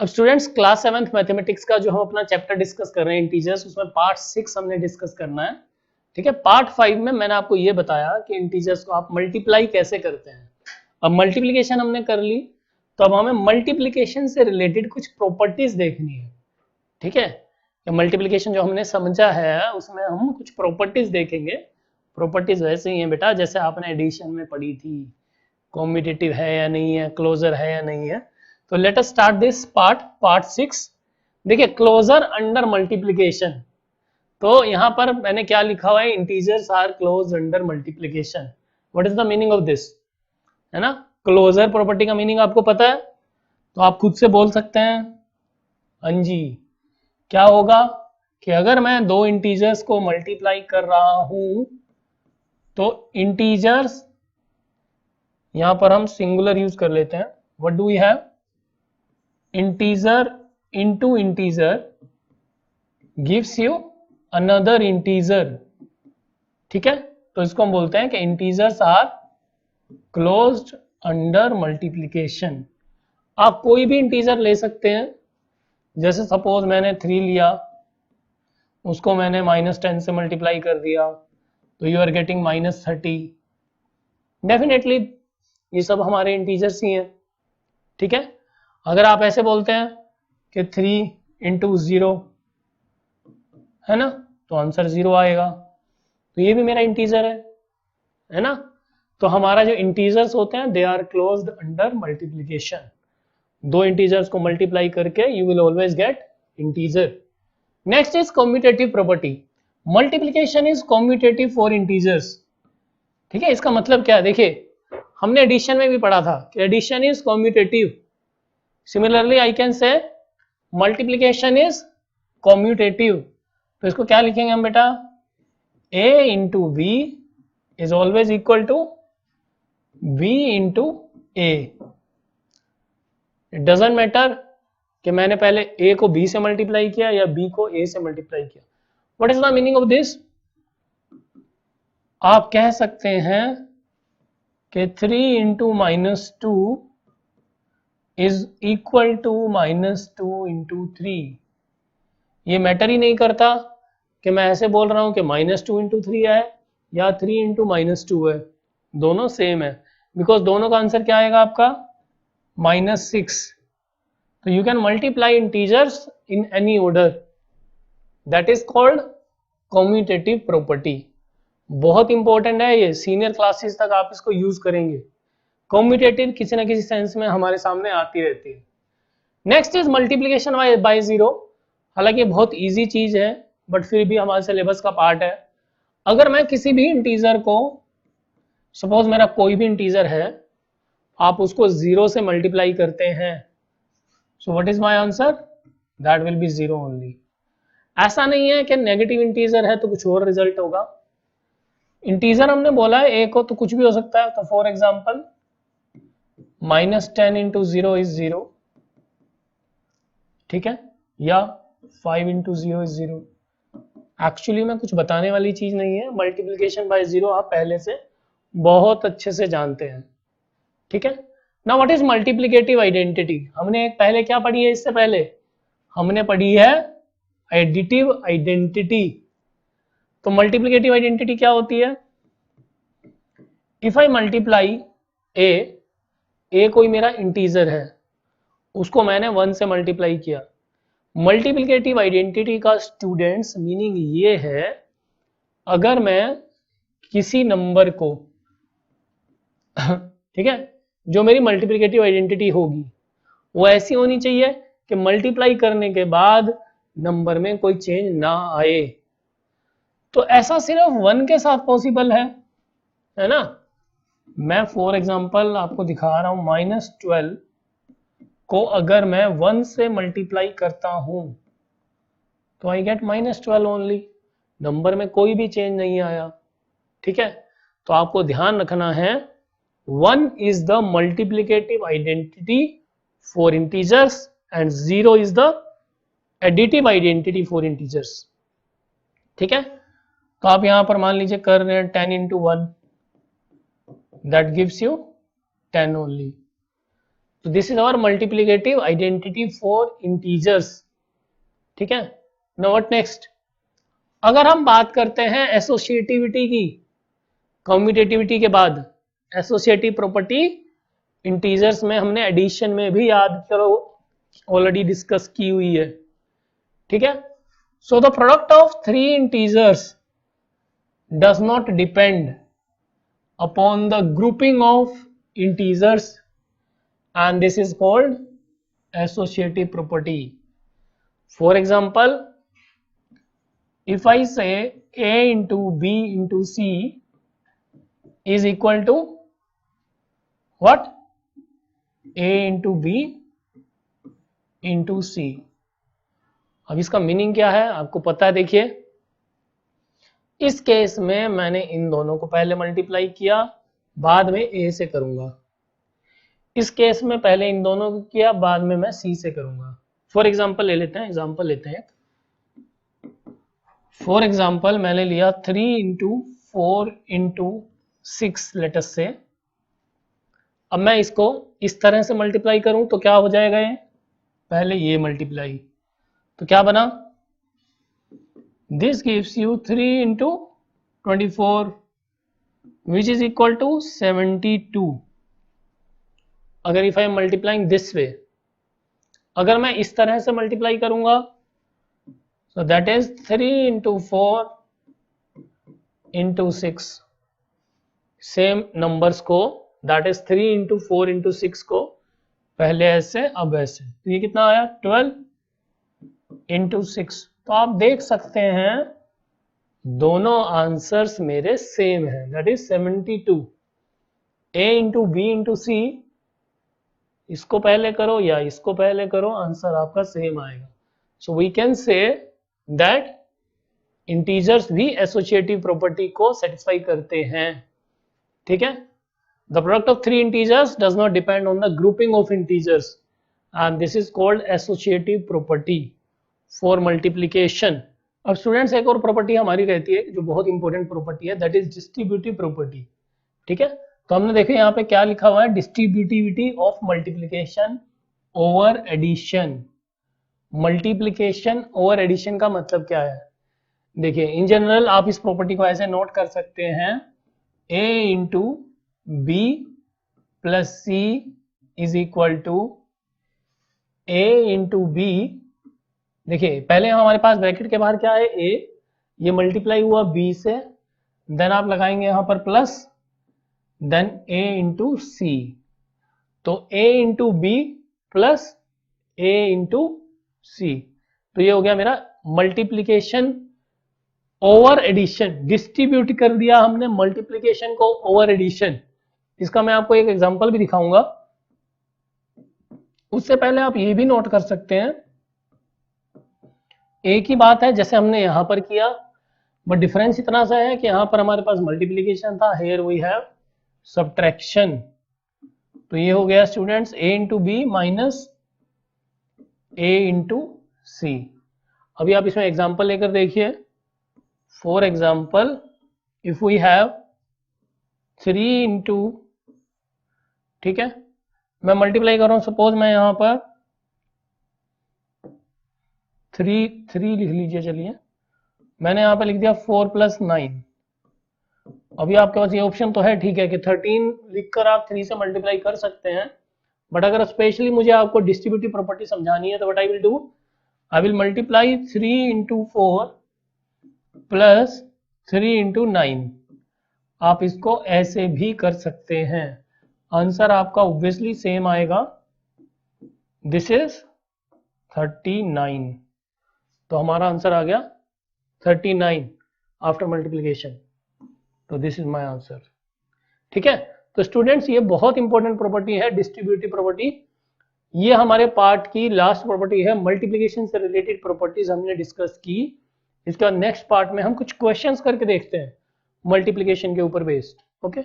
अब students class 7th mathematics का जो हम अपना चैप्टर डिस्कस कर रहे हैं इंटीजर्स, उसमें पार्ट 6 हमने डिस्कस करना है। ठीक है, पार्ट 5 में मैंने आपको ये बताया कि इंटीजर्स को आप मल्टीप्लाई कैसे करते हैं। अब मल्टीप्लिकेशन हमने कर ली, तो अब हमें मल्टीप्लिकेशन से रिलेटेड कुछ प्रॉपर्टीज देखनी है। ठीक है, मल्टीप्लिकेशन जो हमने समझा है उसमें हम कुछ प्रॉपर्टीज देखेंगे। प्रॉपर्टीज वैसे ही हैं बेटा जैसे आपने एडिशन में पढ़ी थी, कॉम्पिटिटिव है या नहीं है, क्लोजर है या नहीं है। तो let us start this part 6। देखिए, क्लोजर अंडर मल्टीप्लिकेशन, तो यहां पर मैंने क्या लिखा हुआ है, integers are close under multiplication. What is the meaning of this, है ना। क्लोजर प्रॉपर्टी का मीनिंग आपको पता है, तो आप खुद से बोल सकते हैं। हाँ जी, क्या होगा कि अगर मैं दो इंटीजर्स को मल्टीप्लाई कर रहा हूं तो इंटीजर्स, यहां पर हम सिंगुलर यूज कर लेते हैं। What do we have, integer into integer gives you another integer. ठीक है, तो इसको हम बोलते हैं कि integers are closed under multiplication. आप कोई भी इंटीजर ले सकते हैं, जैसे सपोज मैंने 3 लिया, उसको मैंने -10 से मल्टीप्लाई कर दिया, तो यू आर गेटिंग -30। डेफिनेटली ये सब हमारे इंटीजर्स ही हैं। ठीक है, अगर आप ऐसे बोलते हैं कि 3 इंटू 0, है ना, तो आंसर 0 आएगा, तो ये भी मेरा इंटीजर है ना। तो हमारा जो इंटीजर्स होते हैं they are closed under multiplication. दो इंटीजर्स को मल्टीप्लाई करके you will always get integer. Next is commutative property. Multiplication is commutative for integers. ठीक है, इसका मतलब क्या है, देखिए हमने एडिशन में भी पढ़ा था कि addition is commutative. Similarly I can say multiplication is commutative. तो इसको क्या लिखेंगे हम बेटा, a into B is always equal to b into A. It doesn't matter कि मैंने पहले a को b से मल्टीप्लाई किया या b को a से मल्टीप्लाई किया। What is the meaning of this, आप कह सकते हैं कि 3 into -2 is equal to -2 into 3। ये मैटर ही नहीं करता कि मैं ऐसे बोल रहा हूं कि -2 इंटू 3 है या 3 इंटू -2 है, दोनों सेम है, बिकॉज दोनों का आंसर क्या आएगा आपका, -6। तो you can multiply integers in any order, that is called commutative property. बहुत इंपॉर्टेंट है ये, सीनियर क्लासेस तक आप इसको यूज करेंगे। कम्यूटेटिव किसी ना किसी सेंस में हमारे सामने आती रहती है। Next is multiplication bye 0। हालांकि बहुत इजी चीज है बट फिर भी हमारे सिलेबस का पार्ट है। अगर मैं किसी भी इंटीजर को, सपोज मेरा कोई भी इंटीजर है, आप उसको 0 से मल्टीप्लाई करते हैं, so what is my answer, that will be 0 only. ऐसा नहीं है कि नेगेटिव इंटीजर है तो कुछ और रिजल्ट होगा। इंटीजर हमने बोला है एक हो तो कुछ भी हो सकता है, तो फॉर एग्जाम्पल -10 इंटू 0 इज 0, ठीक है, या 5 इंटू 0 इज 0। एक्चुअली में कुछ बताने वाली चीज नहीं है, मल्टीप्लिकेशन बाय 0 आप पहले से बहुत अच्छे से जानते हैं। ठीक है, now what is multiplicative identity. हमने एक पहले क्या पढ़ी है, इससे पहले हमने पढ़ी है एडिटिव आइडेंटिटी। तो मल्टीप्लिकेटिव आइडेंटिटी क्या होती है, इफ आई मल्टीप्लाई ए कोई मेरा इंटीजर है, उसको मैंने 1 से मल्टीप्लाई किया। मल्टीप्लिकेटिव आइडेंटिटी का स्टूडेंट्स मीनिंग ये है, अगर मैं किसी नंबर को ठीक है, जो मेरी मल्टीप्लिकेटिव आइडेंटिटी होगी वो ऐसी होनी चाहिए कि मल्टीप्लाई करने के बाद नंबर में कोई चेंज ना आए। तो ऐसा सिर्फ 1 के साथ पॉसिबल है ना। मैं फॉर एग्जांपल आपको दिखा रहा हूं, -12 को अगर मैं 1 से मल्टीप्लाई करता हूं तो आई गेट -12 ओनली, नंबर में कोई भी चेंज नहीं आया। ठीक है, तो आपको ध्यान रखना है 1 is the multiplicative identity for integers and 0 is the additive identity for integers। ठीक है, तो आप यहां पर मान लीजिए कर रहे हैं 10 into 1, that gives you 10 only। तो this is our multiplicative identity for integers. ठीक है, नाउ व्हाट नेक्स्ट। अगर हम बात करते हैं एसोसिएटिविटी की, कम्यूटेटिविटी के बाद एसोसिएटिव प्रॉपर्टी इंटीजर्स में हमने एडिशन में भी याद करो ऑलरेडी डिस्कस की हुई है। ठीक है, so the product of three integers does not depend upon the grouping of integers and this is called associative property. For example, if I say a into b into c is equal to what? a into b into c. अब इसका meaning क्या है आपको पता है। देखिए, इस case में मैंने इन दोनों को पहले मल्टीप्लाई किया, बाद में a से करूंगा। इस केस में पहले इन दोनों को किया, बाद में मैं सी से करूंगा। फॉर एग्जाम्पल ले लेते हैं, एग्जाम्पल लेते हैं। फॉर एग्जाम्पल मैंने लिया 3 इंटू 4 इंटू 6 लेटस से। अब मैं इसको इस तरह से मल्टीप्लाई करूं तो क्या हो जाएगा, ये पहले ये मल्टीप्लाई, तो क्या बना, this gives you 3 into 24 which is equal to 72। अगर if I am multiplying this way, अगर मैं इस तरह से मल्टीप्लाई करूंगा, so that is 3 into 4 into 6, same numbers को, दैट इज 3 इंटू 4 इंटू 6 को पहले ऐसे अब ऐसे, तो ये कितना आया 12 इंटू 6। तो आप देख सकते हैं दोनों आंसर्स मेरे सेम हैं, that is 72। a into B into C, इसको पहले करो या इसको पहले करो, आंसर आपका सेम आएगा। So we can say that integers भी एसोसिएटिव प्रॉपर्टी को सेटिस्फाई करते हैं। ठीक है, the product of three integers does not depend on the grouping of integers and this is called associative property for multiplication. अब students, एक और property हमारी रहती है जो बहुत इंपॉर्टेंट प्रॉपर्टी है, दैट इज डिस्ट्रीब्यूटिव प्रॉपर्टी। ठीक है, तो हमने देखे यहाँ पे क्या लिखा हुआ है, distributivity of multiplication over addition. Multiplication over addition का मतलब क्या है, देखिए इन जनरल आप इस प्रॉपर्टी को ऐसे नोट कर सकते हैं, a into B plus C is equal to a into B. देखिए पहले हमारे पास ब्रैकेट के बाहर क्या है, a, ये मल्टीप्लाई हुआ b से, देन आप लगाएंगे यहाँ पर plus, then a into C, तो a into B plus a into C, तो ये हो गया मेरा मल्टीप्लिकेशन ओवर एडिशन। डिस्ट्रीब्यूट कर दिया हमने मल्टीप्लिकेशन को ओवर एडिशन। इसका मैं आपको एक एग्जांपल भी दिखाऊंगा, उससे पहले आप ये भी नोट कर सकते हैं, एक ही बात है जैसे हमने यहां पर किया, बट डिफरेंस इतना सा है कि यहां पर हमारे पास मल्टीप्लिकेशन था, हियर वी हैव सब्ट्रैक्शन। तो ये हो गया students a into B minus a into C. अभी आप इसमें एग्जांपल लेकर देखिए, for example if we have 3 into, ठीक है, मैं मल्टीप्लाई कर रहा हूं, सपोज मैं यहां पर 3 लिख लीजिए, चलिए मैंने यहां पर लिख दिया 4 प्लस 9। अभी आपके पास ये ऑप्शन तो है, ठीक है, कि 13 लिखकर आप 3 से मल्टीप्लाई कर सकते हैं, बट अगर स्पेशली मुझे आपको डिस्ट्रीब्यूटिव प्रॉपर्टी समझानी है तो what I will do, I will multiply 3 into 4 plus 3 into 9। आप इसको ऐसे भी कर सकते हैं, आंसर आपका ऑब्वियसली सेम आएगा, दिस इज 39। तो हमारा आंसर आ गया 39 आफ्टर मल्टीप्लिकेशन, तो दिस इज माय आंसर। ठीक है, तो स्टूडेंट्स ये बहुत इंपॉर्टेंट प्रॉपर्टी है डिस्ट्रीब्यूटिव प्रॉपर्टी। ये हमारे पार्ट की लास्ट प्रॉपर्टी है, मल्टीप्लिकेशन से रिलेटेड प्रॉपर्टीज हमने डिस्कस की। इसका नेक्स्ट पार्ट में हम कुछ क्वेश्चंस करके देखते हैं मल्टीप्लिकेशन के ऊपर बेस्ड। ओके।